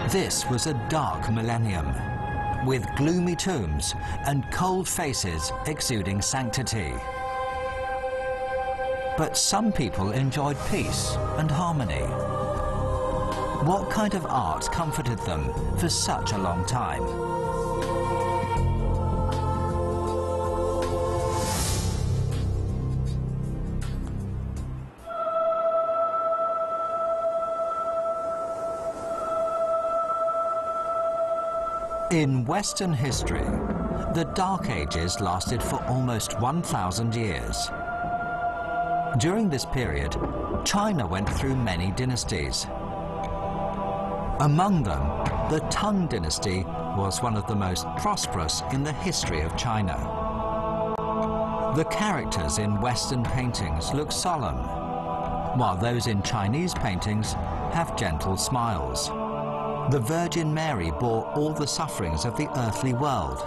This was a dark millennium, with gloomy tombs and cold faces exuding sanctity. But some people enjoyed peace and harmony. What kind of art comforted them for such a long time? In Western history, the Dark Ages lasted for almost 1,000 years. During this period, China went through many dynasties. Among them, the Tang dynasty was one of the most prosperous in the history of China. The characters in Western paintings look solemn, while those in Chinese paintings have gentle smiles. The Virgin Mary bore all the sufferings of the earthly world,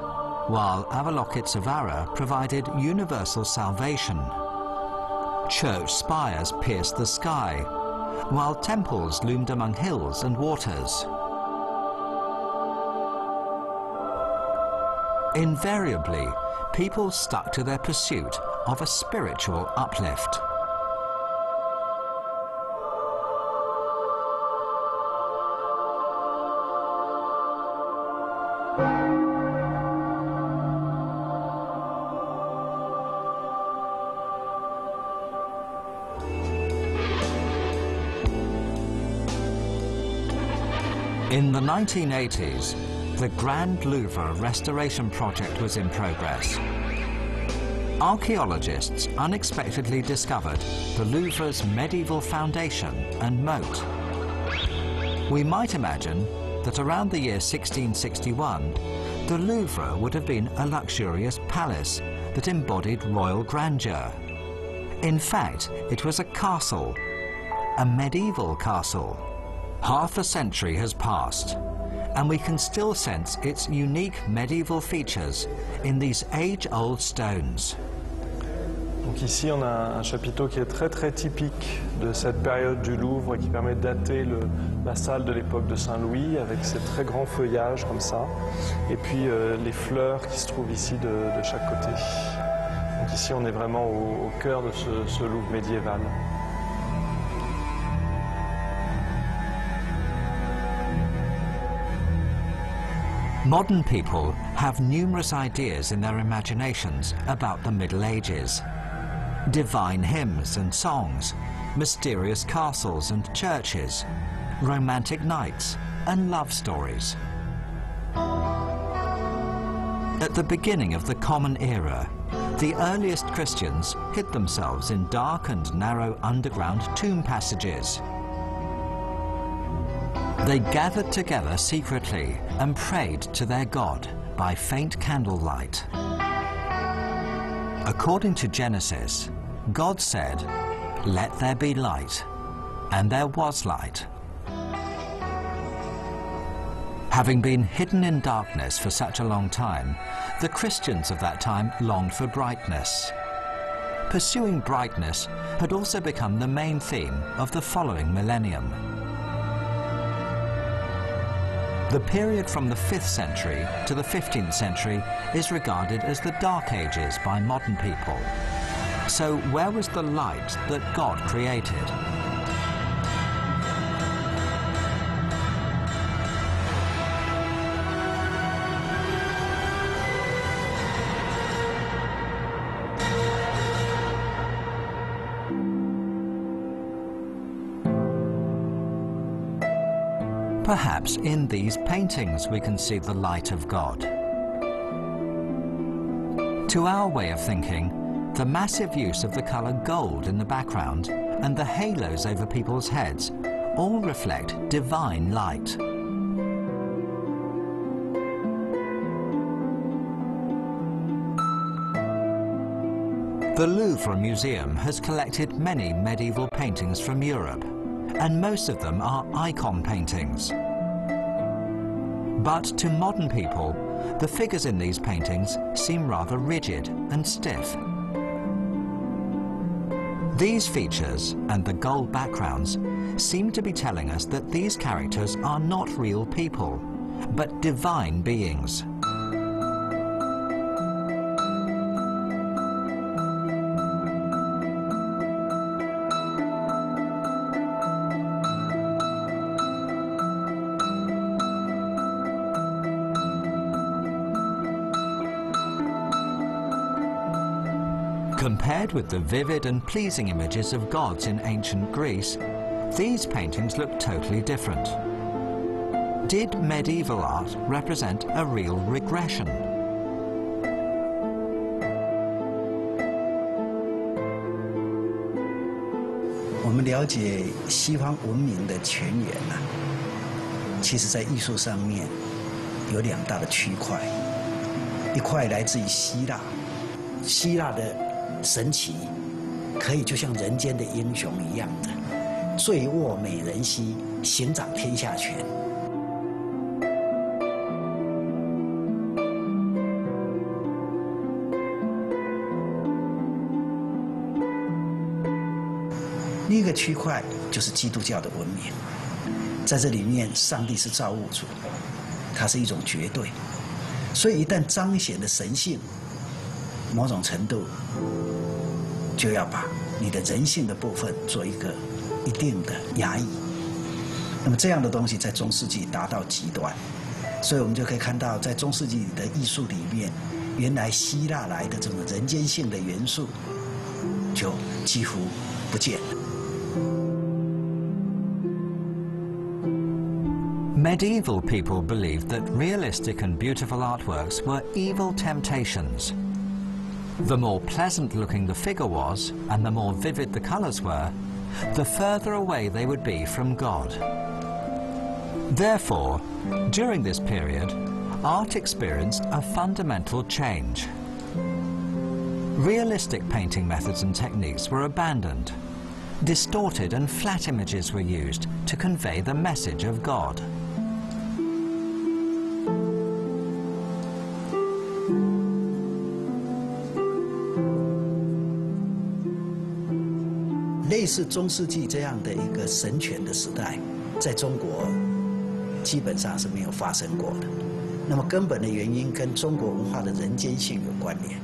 while Avalokitesvara provided universal salvation. Church spires pierced the sky, while temples loomed among hills and waters. Invariably, people stuck to their pursuit of a spiritual uplift. In the 1980s, the Grand Louvre restoration project was in progress. Archaeologists unexpectedly discovered the Louvre's medieval foundation and moat. We might imagine that around the year 1661, the Louvre would have been a luxurious palace that embodied royal grandeur. In fact, it was a castle, a medieval castle. Half a century has passed, and we can still sense its unique medieval features in these age-old stones. Donc ici, on a un chapiteau qui est très typique de cette période du Louvre qui permet de dater la salle de l'époque de Saint-Louis avec ces très grands feuillages comme ça, et puis les fleurs qui se trouvent ici de chaque côté. Donc ici, on est vraiment au cœur de ce Louvre médiéval. Modern people have numerous ideas in their imaginations about the Middle Ages. Divine hymns and songs, mysterious castles and churches, romantic nights and love stories. At the beginning of the Common Era, the earliest Christians hid themselves in dark and narrow underground tomb passages. They gathered together secretly and prayed to their God by faint candlelight. According to Genesis, God said, "Let there be light," and there was light. Having been hidden in darkness for such a long time, the Christians of that time longed for brightness. Pursuing brightness had also become the main theme of the following millennium. The period from the 5th century to the 15th century is regarded as the Dark Ages by modern people. So where was the light that God created? Perhaps in these paintings we can see the light of God. To our way of thinking, the massive use of the colour gold in the background and the halos over people's heads all reflect divine light. The Louvre Museum has collected many medieval paintings from Europe, and most of them are icon paintings. But to modern people, the figures in these paintings seem rather rigid and stiff. These features and the gold backgrounds seem to be telling us that these characters are not real people, but divine beings. Compared with the vivid and pleasing images of gods in ancient Greece, these paintings look totally different. Did medieval art represent a real regression?我们了解西方文明的泉源其实在艺术上面有两大的区块，一块来自于希腊，希腊的神奇可以就像人间的英雄一样的，醉卧美人膝，行掌天下权。另一个区块就是基督教的文明，在这里面，上帝是造物主，他是一种绝对，所以一旦彰显了神性，某种程度就要把你的人性的部分做一个一定的压抑。那么这样的东西在中世纪达到极端，所以我们就可以看到，在中世纪的艺术里面，原来希腊来的这种人间性的元素就几乎不见了。Medieval people believed that realistic and beautiful artworks were evil temptations. The more pleasant-looking the figure was, and the more vivid the colors were, the further away they would be from God. Therefore, during this period, art experienced a fundamental change. Realistic painting methods and techniques were abandoned. Distorted and flat images were used to convey the message of God. 类似中世纪这样的一个神权的时代，在中国基本上是没有发生过的。那么根本的原因跟中国文化的人间性有关联。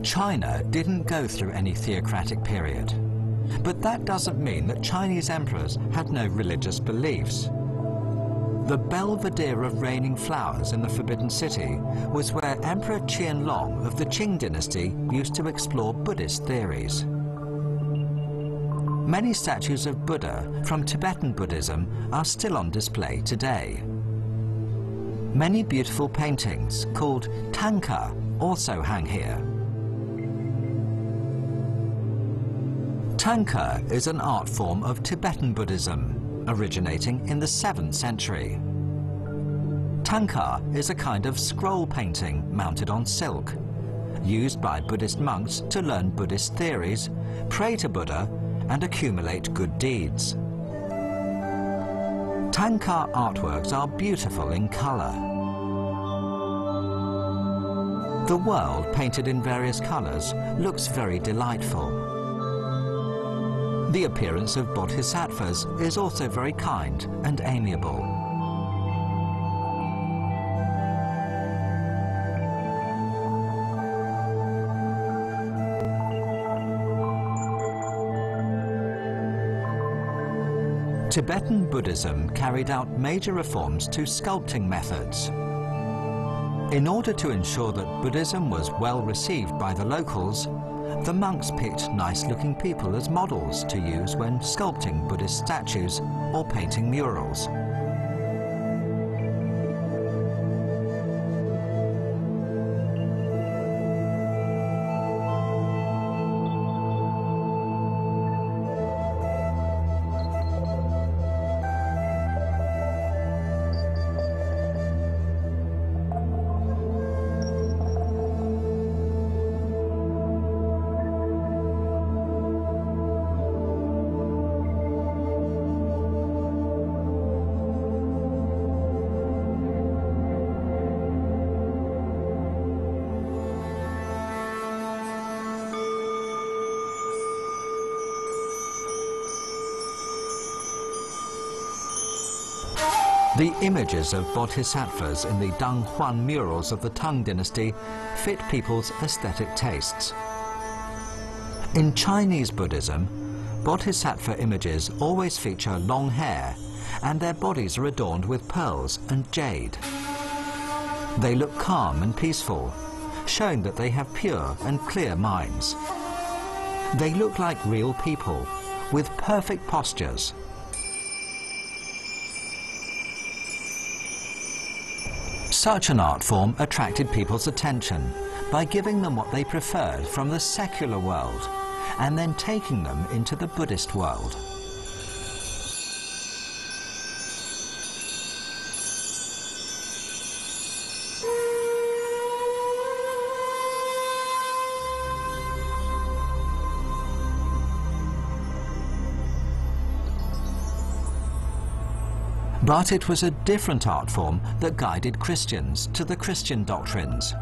China didn't go through any theocratic period, but that doesn't mean that Chinese emperors had no religious beliefs. The belvedere of raining flowers in the Forbidden City was where Emperor Qianlong of the Qing dynasty used to explore Buddhist theories. Many statues of Buddha from Tibetan Buddhism are still on display today. Many beautiful paintings called tanka also hang here. Tanka is an art form of Tibetan Buddhism, originating in the 7th century. Tanka is a kind of scroll painting mounted on silk, used by Buddhist monks to learn Buddhist theories, pray to Buddha, and accumulate good deeds. Tanka artworks are beautiful in color. The world, painted in various colors, looks very delightful. The appearance of bodhisattvas is also very kind and amiable. Tibetan Buddhism carried out major reforms to sculpting methods. In order to ensure that Buddhism was well received by the locals, the monks picked nice-looking people as models to use when sculpting Buddhist statues or painting murals. The images of bodhisattvas in the Deng Huan murals of the Tang dynasty fit people's aesthetic tastes. In Chinese Buddhism, bodhisattva images always feature long hair, and their bodies are adorned with pearls and jade. They look calm and peaceful, showing that they have pure and clear minds. They look like real people, with perfect postures. Such an art form attracted people's attention by giving them what they preferred from the secular world and then taking them into the Buddhist world. But it was a different art form that guided Christians to the Christian doctrines.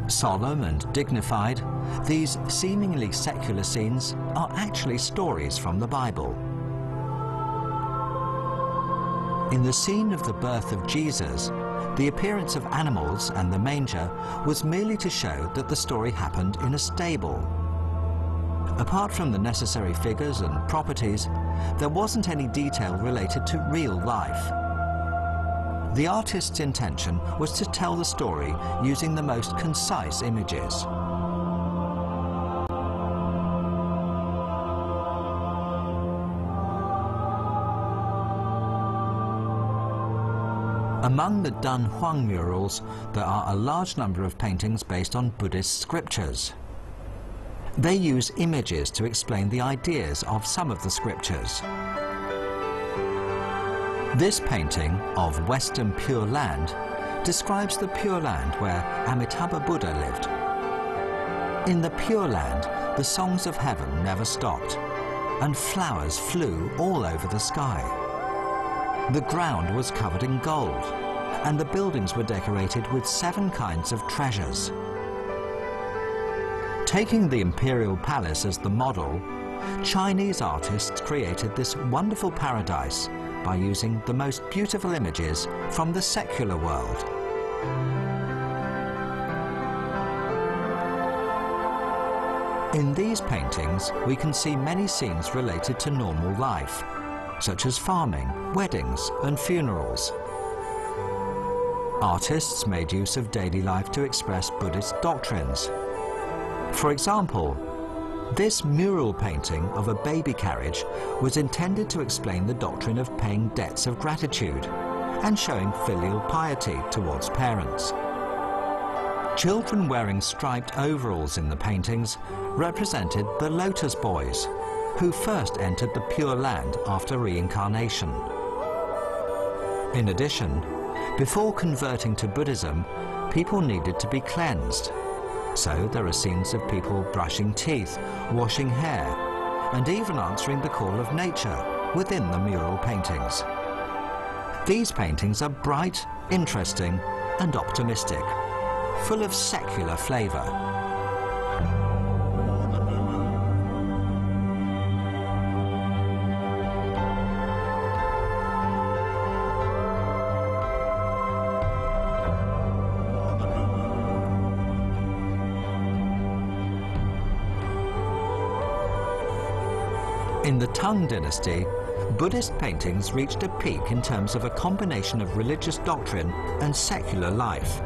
Solemn and dignified, these seemingly secular scenes are actually stories from the Bible. In the scene of the birth of Jesus, the appearance of animals and the manger was merely to show that the story happened in a stable. Apart from the necessary figures and properties, there wasn't any detail related to real life. The artist's intention was to tell the story using the most concise images. Among the Deng Huan murals, there are a large number of paintings based on Buddhist scriptures. They use images to explain the ideas of some of the scriptures. This painting of Western Pure Land describes the Pure Land where Amitabha Buddha lived. In the Pure Land, the songs of heaven never stopped, and flowers flew all over the sky. The ground was covered in gold, and the buildings were decorated with 7 kinds of treasures. Taking the imperial palace as the model, Chinese artists created this wonderful paradise by using the most beautiful images from the secular world. In these paintings, we can see many scenes related to normal life, such as farming, weddings, and funerals. Artists made use of daily life to express Buddhist doctrines. For example, this mural painting of a baby carriage was intended to explain the doctrine of paying debts of gratitude and showing filial piety towards parents. Children wearing striped overalls in the paintings represented the Lotus Boys, who first entered the Pure Land after reincarnation. In addition, before converting to Buddhism, people needed to be cleansed. So there are scenes of people brushing teeth, washing hair, and even answering the call of nature within the mural paintings. These paintings are bright, interesting, and optimistic, full of secular flavor. In the Tang dynasty, Buddhist paintings reached a peak in terms of a combination of religious doctrine and secular life,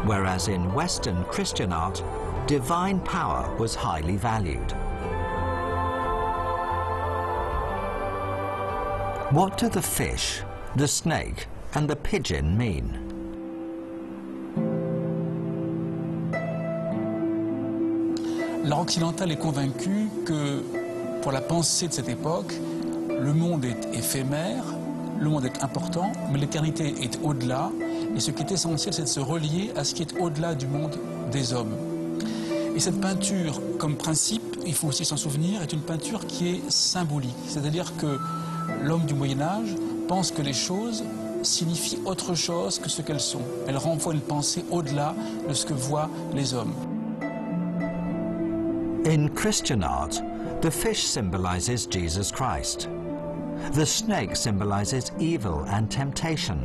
whereas in Western Christian art, divine power was highly valued. What do the fish, the snake, and the pigeon mean? L'art occidental est convaincu que, pour la pensée de cette époque, le monde est éphémère, le monde est important, mais l'éternité est au-delà, et ce qui est essentiel, c'est de se relier à ce qui est au-delà du monde des hommes. Et cette peinture, comme principe, il faut aussi s'en souvenir, est une peinture qui est symbolique, c'est-à-dire que l'homme du Moyen-Âge pense que les choses signifient autre chose que ce qu'elles sont. Elles renvoient une pensée au-delà de ce que voient les hommes. In Christian art, the fish symbolizes Jesus Christ. The snake symbolizes evil and temptation.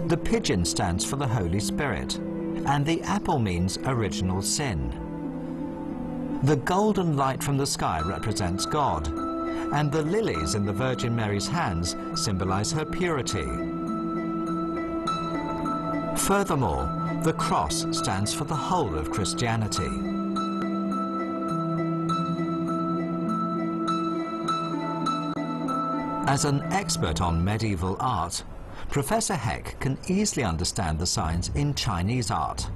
The pigeon stands for the Holy Spirit, and the apple means original sin. The golden light from the sky represents God, and the lilies in the Virgin Mary's hands symbolize her purity. Furthermore, the cross stands for the whole of Christianity. As an expert on medieval art, Professor Heck can easily understand the signs in Chinese art.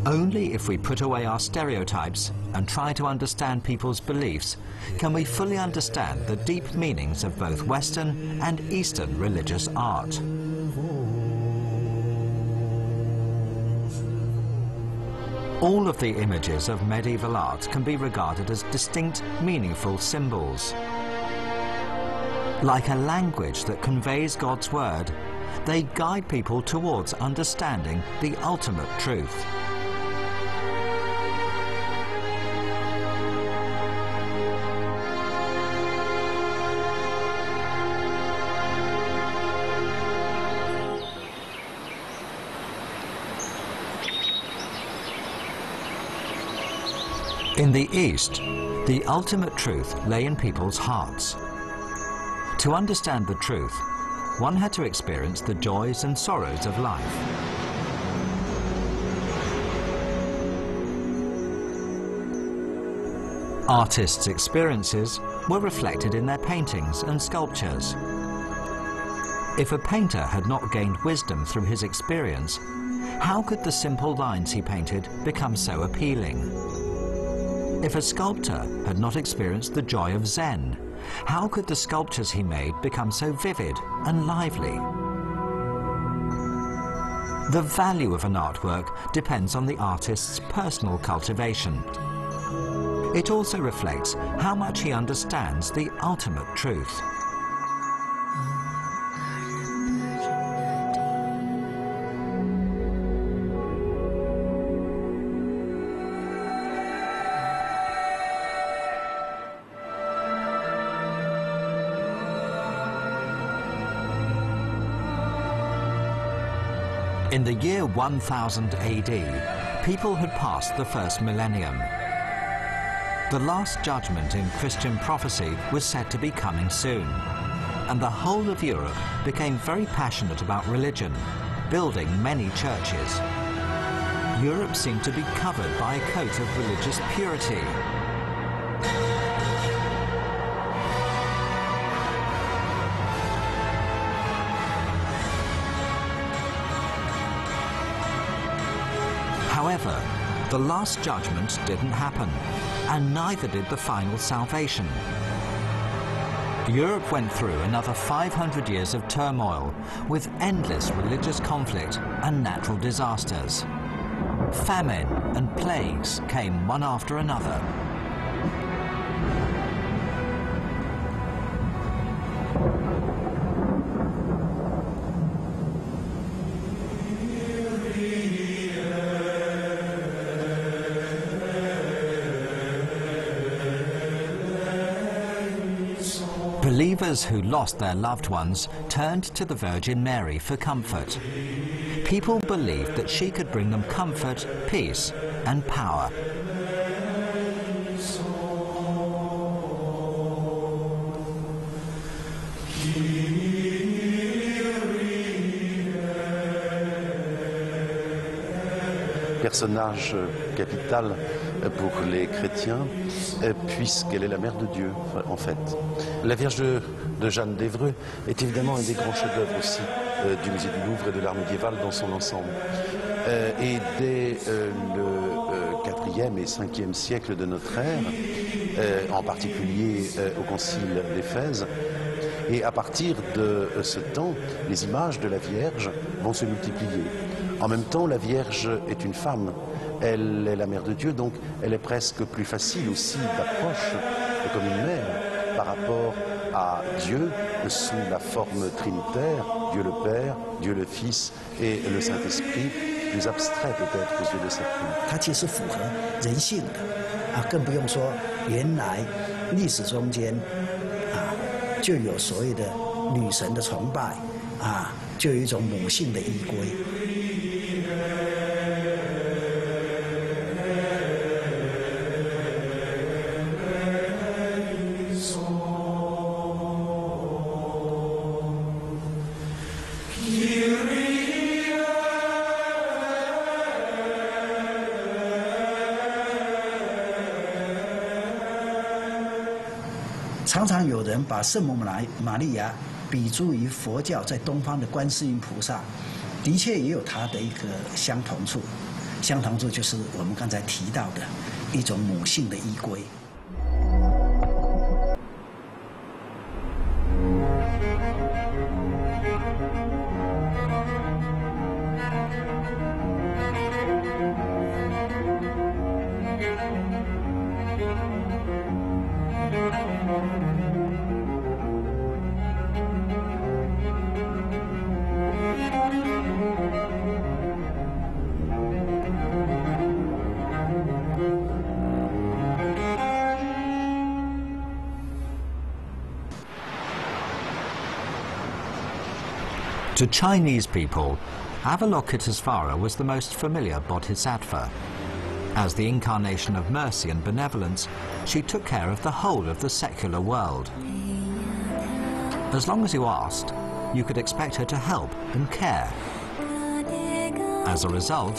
Only if we put away our stereotypes and try to understand people's beliefs can we fully understand the deep meanings of both Western and Eastern religious art. All of the images of medieval art can be regarded as distinct, meaningful symbols. Like a language that conveys God's word, they guide people towards understanding the ultimate truth. In the East, the ultimate truth lay in people's hearts. To understand the truth, one had to experience the joys and sorrows of life. Artists' experiences were reflected in their paintings and sculptures. If a painter had not gained wisdom through his experience, how could the simple lines he painted become so appealing? If a sculptor had not experienced the joy of Zen, how could the sculptures he made become so vivid and lively? The value of an artwork depends on the artist's personal cultivation. It also reflects how much he understands the ultimate truth. In the year 1000 AD, people had passed the first millennium. The last judgment in Christian prophecy was said to be coming soon, and the whole of Europe became very passionate about religion, building many churches. Europe seemed to be covered by a coat of religious purity. However, the last judgment didn't happen, and neither did the final salvation. Europe went through another 500 years of turmoil, with endless religious conflict and natural disasters. Famine and plagues came one after another. Believers who lost their loved ones turned to the Virgin Mary for comfort. People believed that she could bring them comfort, peace, and power. Personnage capital pour les chrétiens, puisqu'elle est la mère de Dieu, en fait. La Vierge de Jeanne d'Évreux est évidemment un des grands chefs-d'œuvre aussi du musée du Louvre et de l'art médiéval dans son ensemble. Et dès le 4e et 5e siècle de notre ère, en particulier au concile d'Éphèse, et à partir de ce temps, les images de la Vierge vont se multiplier. En même temps, la Vierge est une femme, elle est la mère de Dieu, donc elle est presque plus facile aussi d'approche comme une mère par rapport à Dieu sous la forme trinitaire, Dieu le Père, Dieu le Fils et le Saint-Esprit, plus abstrait peut-être aux yeux de certains. 它其实符合人性的更不用说原来历史中间就有所谓的女神的崇拜就有一种母性的依归。常常有人把圣母玛利亚比诸于佛教在东方的观世音菩萨，的确也有它的一个相同处。相同处就是我们刚才提到的一种母性的依归。To Chinese people, Avalokitesvara was the most familiar bodhisattva. As the incarnation of mercy and benevolence, she took care of the whole of the secular world. As long as you asked, you could expect her to help and care. As a result,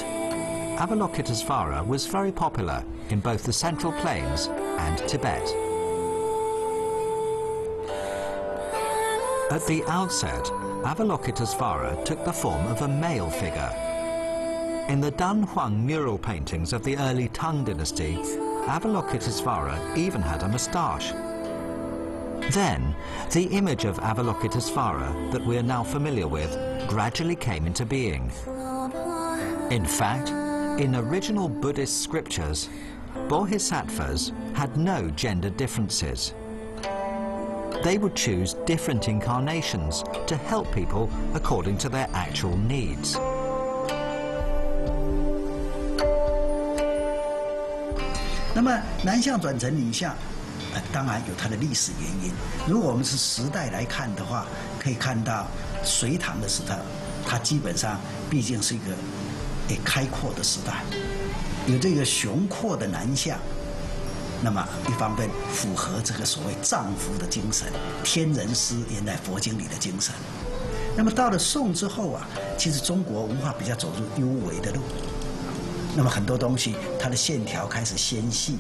Avalokitesvara was very popular in both the Central Plains and Tibet. At the outset, Avalokitesvara took the form of a male figure. In the Dunhuang mural paintings of the early Tang dynasty, Avalokitesvara even had a moustache. Then, the image of Avalokitesvara that we are now familiar with gradually came into being. In fact, in original Buddhist scriptures, bodhisattvas had no gender differences. They would choose different incarnations to help people according to their actual needs. "男相转成女相，当然有它的历史原因。如果我们是时代来看的话，可以看到隋唐的时代，它基本上毕竟是一个开阔的时代，有这个雄阔的男相。那么一方面符合这个所谓丈夫的精神，天人师原来佛经里的精神。那么到了宋之后其实中国文化比较走入幽微的路。那么很多东西，它的线条开始纤细，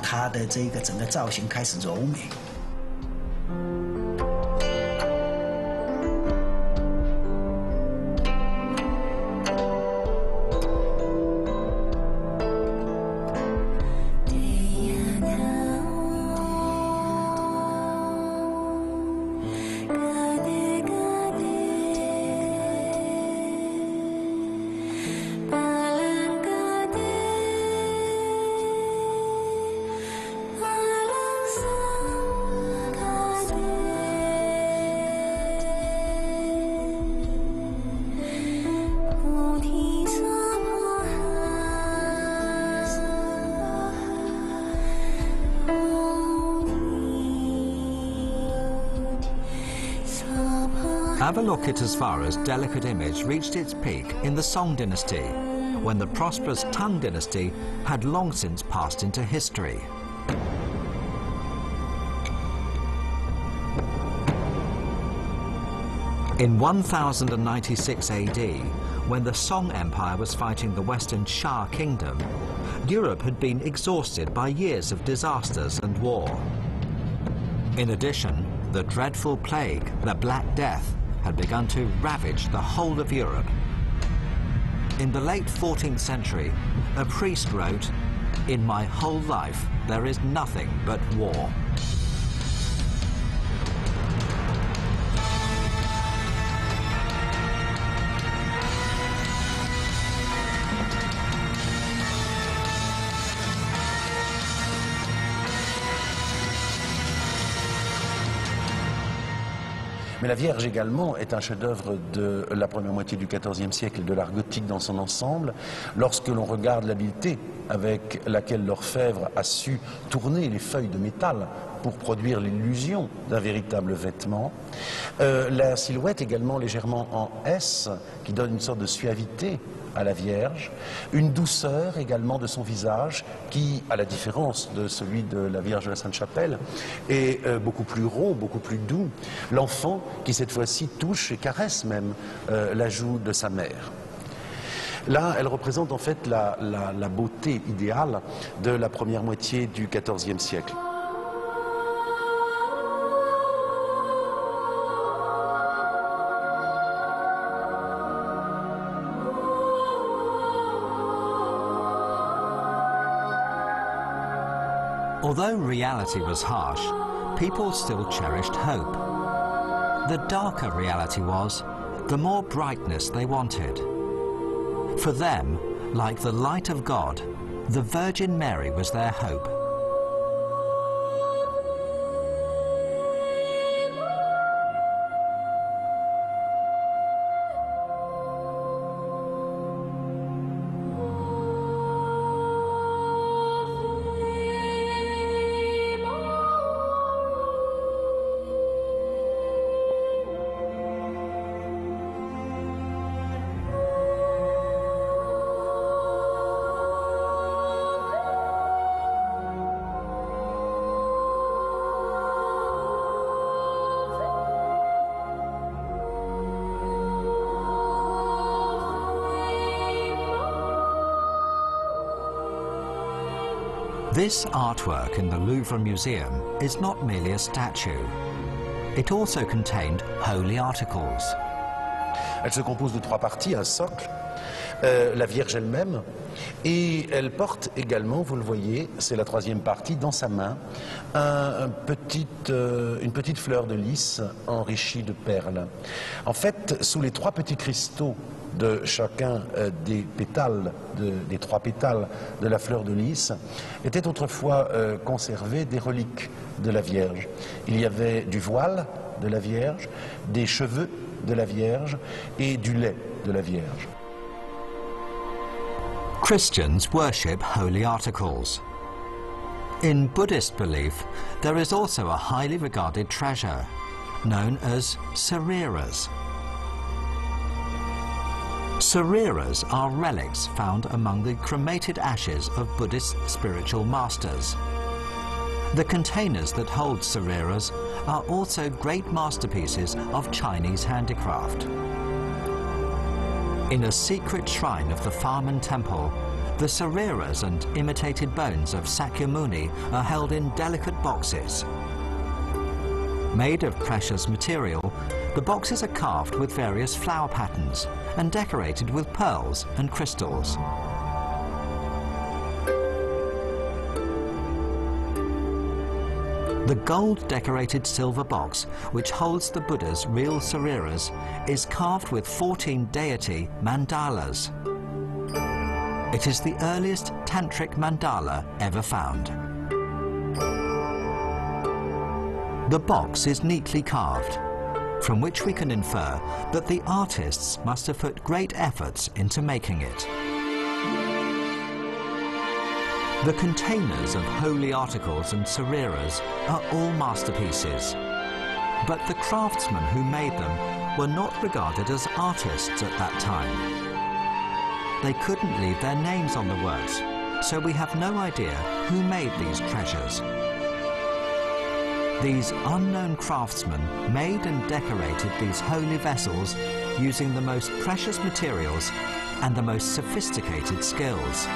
它的这个整个造型开始柔美。Avalokit as far as delicate image reached its peak in the Song dynasty, when the prosperous Tang dynasty had long since passed into history. In 1096 AD, when the Song Empire was fighting the Western Shah Kingdom, Europe had been exhausted by years of disasters and war. In addition, the dreadful plague, the Black Death, had begun to ravage the whole of Europe. In the late 14th century, a priest wrote, "In my whole life, there is nothing but war." Mais la Vierge également est un chef-d'œuvre de la première moitié du XIVe siècle et de l'art gothique dans son ensemble. Lorsque l'on regarde l'habileté avec laquelle l'orfèvre a su tourner les feuilles de métal pour produire l'illusion d'un véritable vêtement, la silhouette également légèrement en S, qui donne une sorte de suavité à la Vierge, une douceur également de son visage qui, à la différence de celui de la Vierge de la Sainte-Chapelle, est beaucoup plus rond, beaucoup plus doux. L'enfant qui cette fois-ci touche et caresse même la joue de sa mère. Là, elle représente en fait la beauté idéale de la première moitié du XIVe siècle. Although reality was harsh, people still cherished hope. The darker reality was, the more brightness they wanted. For them, like the light of God, the Virgin Mary was their hope. This artwork in the Louvre Museum is not merely a statue. It also contained holy articles. Elle se compose de 3 parties, un socle, la Vierge elle-même, et elle porte également, vous le voyez, c'est la 3e partie, dans sa main, une petite fleur de lys enrichie de perles. En fait, sous les 3 petits cristaux de chacun des pétales, des 3 pétales de la fleur de lys, étaient autrefois conservées des reliques de la Vierge. Il y avait du voile de la Vierge, des cheveux de la Vierge et du lait de la Vierge. Christians worship holy articles. In Buddhist belief, there is also a highly regarded treasure, known as sariras. Sariras are relics found among the cremated ashes of Buddhist spiritual masters. The containers that hold sariras are also great masterpieces of Chinese handicraft. In a secret shrine of the Farman Temple, the sariras and imitated bones of Sakyamuni are held in delicate boxes. Made of precious material, the boxes are carved with various flower patterns and decorated with pearls and crystals. The gold-decorated silver box, which holds the Buddha's real sariras, is carved with 14 deity mandalas. It is the earliest tantric mandala ever found. The box is neatly carved, from which we can infer that the artists must have put great efforts into making it. The containers of holy articles and sariras are all masterpieces, but the craftsmen who made them were not regarded as artists at that time. They couldn't leave their names on the works, so we have no idea who made these treasures. These unknown craftsmen made and decorated these holy vessels using the most precious materials and the most sophisticated skills.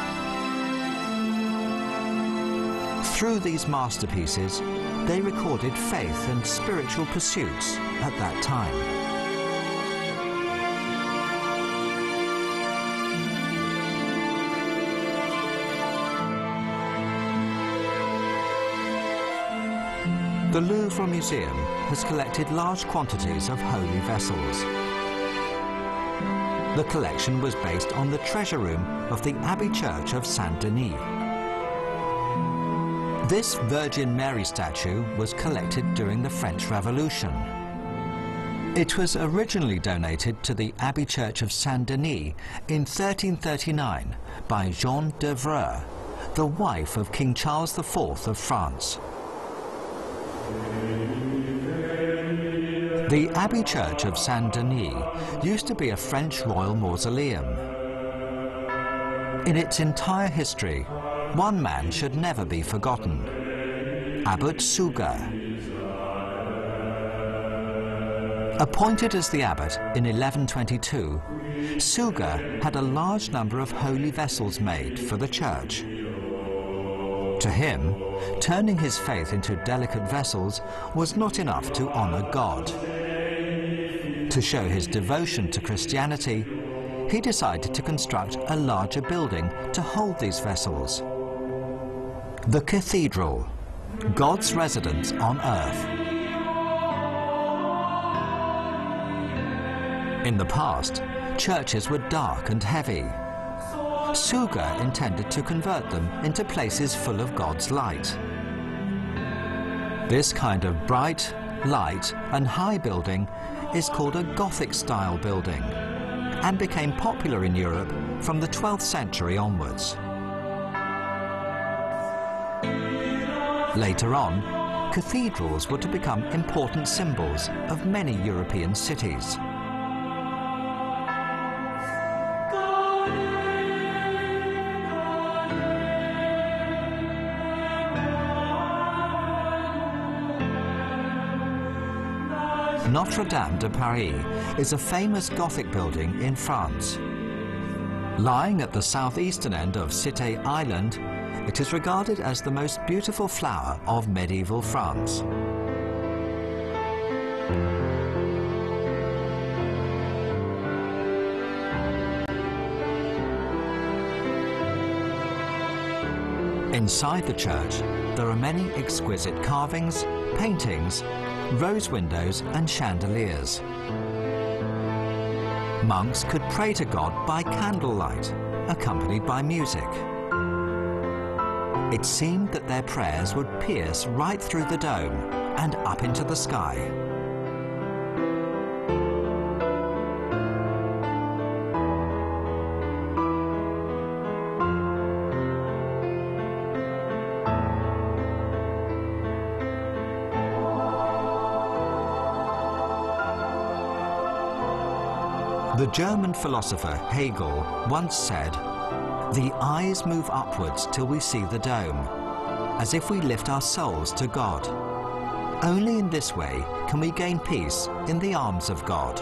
Through these masterpieces, they recorded faith and spiritual pursuits at that time. The Louvre Museum has collected large quantities of holy vessels. The collection was based on the treasure room of the Abbey Church of Saint-Denis. This Virgin Mary statue was collected during the French Revolution. It was originally donated to the Abbey Church of Saint-Denis in 1339 by Jeanne d'Evreux, the wife of King Charles IV of France. The Abbey Church of Saint-Denis used to be a French royal mausoleum. In its entire history, one man should never be forgotten: Abbot Suger. Appointed as the abbot in 1122, Suger had a large number of holy vessels made for the church. To him, turning his faith into delicate vessels was not enough to honor God. To show his devotion to Christianity, he decided to construct a larger building to hold these vessels. The cathedral, God's residence on earth. In the past, churches were dark and heavy. Suger intended to convert them into places full of God's light. This kind of bright, light and high building is called a Gothic-style building and became popular in Europe from the 12th century onwards. Later on, cathedrals were to become important symbols of many European cities. Notre-Dame de Paris is a famous Gothic building in France. Lying at the southeastern end of Cité Island, it is regarded as the most beautiful flower of medieval France. Inside the church, there are many exquisite carvings, paintings, rose windows and chandeliers. Monks could pray to God by candlelight, accompanied by music. It seemed that their prayers would pierce right through the dome and up into the sky. The German philosopher Hegel once said, "The eyes move upwards till we see the dome, as if we lift our souls to God. Only in this way can we gain peace in the arms of God."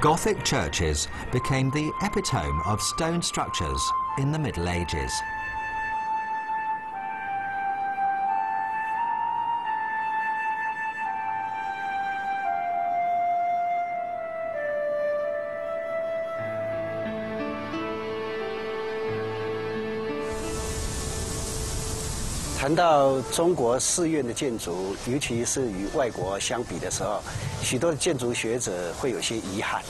Gothic churches became the epitome of stone structures in the Middle Ages. 谈到中国寺院的建筑，尤其是与外国相比的时候，许多的建筑学者会有些遗憾。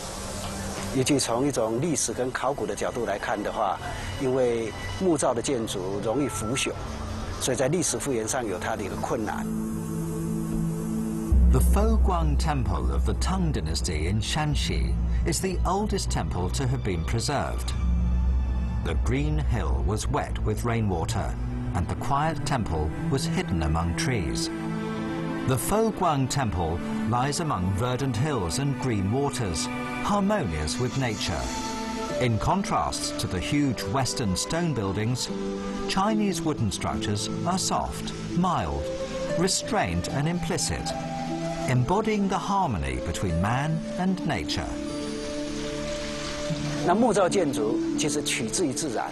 尤其从一种历史跟考古的角度来看的话，因为木造的建筑容易腐朽，所以在历史复原上有它的一个困难。The Foguang Temple of the Tang Dynasty in Shanxi is the oldest temple to have been preserved. The green hill was wet with rainwater, and the quiet temple was hidden among trees. The Foguang Temple lies among verdant hills and green waters, harmonious with nature. In contrast to the huge Western stone buildings, Chinese wooden structures are soft, mild, restrained and implicit, embodying the harmony between man and nature. 那木造建筑其实取自于自然，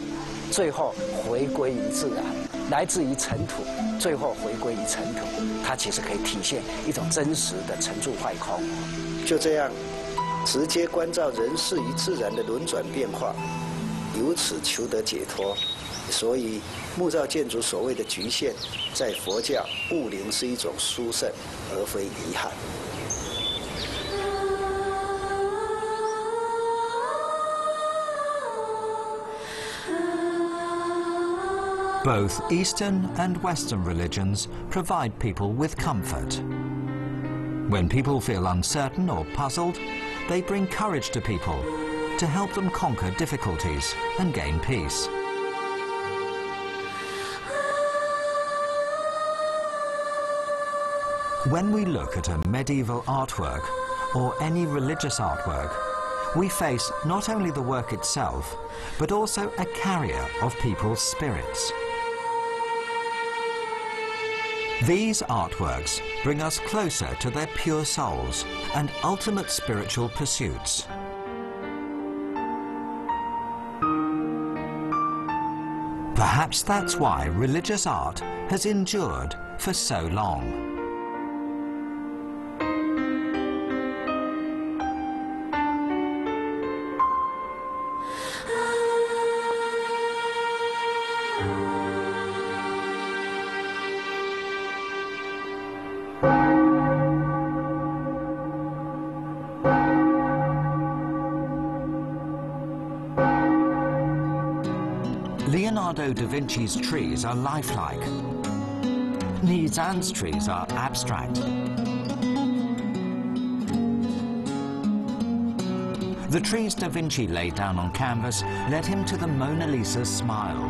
最后回归于自然，来自于尘土，最后回归于尘土。它其实可以体现一种真实的沉住坏空。就这样，直接关照人世与自然的轮转变化，由此求得解脱。所以，木造建筑所谓的局限，在佛教悟灵是一种殊胜，而非遗憾。Both Eastern and Western religions provide people with comfort. When people feel uncertain or puzzled, they bring courage to people to help them conquer difficulties and gain peace. When we look at a medieval artwork or any religious artwork, we face not only the work itself, but also a carrier of people's spirits. These artworks bring us closer to their pure souls and ultimate spiritual pursuits. Perhaps that's why religious art has endured for so long. Leonardo da Vinci's trees are lifelike. Nizan's trees are abstract. The trees da Vinci laid down on canvas led him to the Mona Lisa's smile.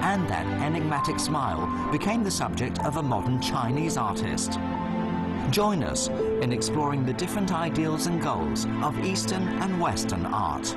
And that enigmatic smile became the subject of a modern Chinese artist. Join us in exploring the different ideals and goals of Eastern and Western art.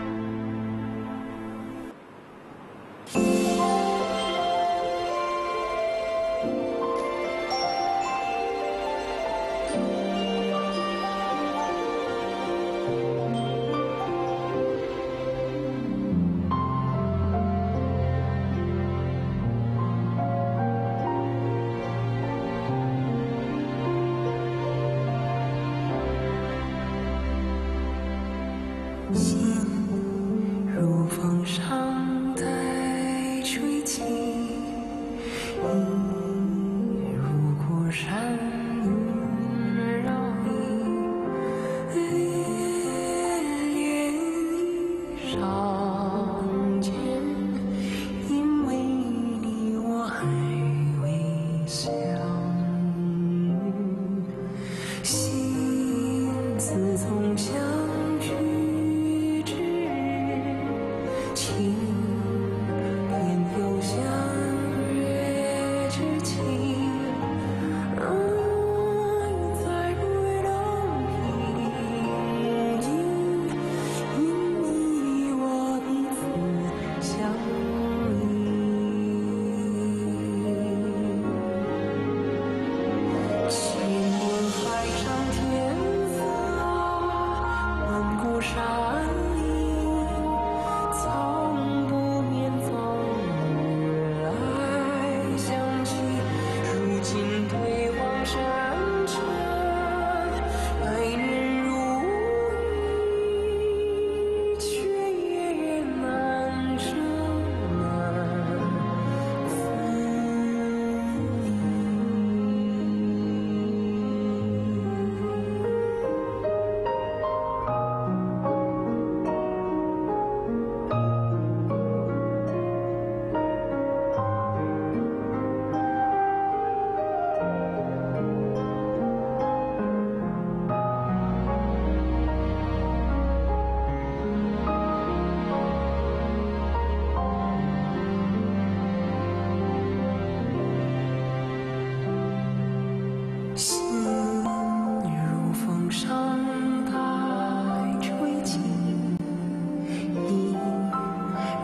Sun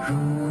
如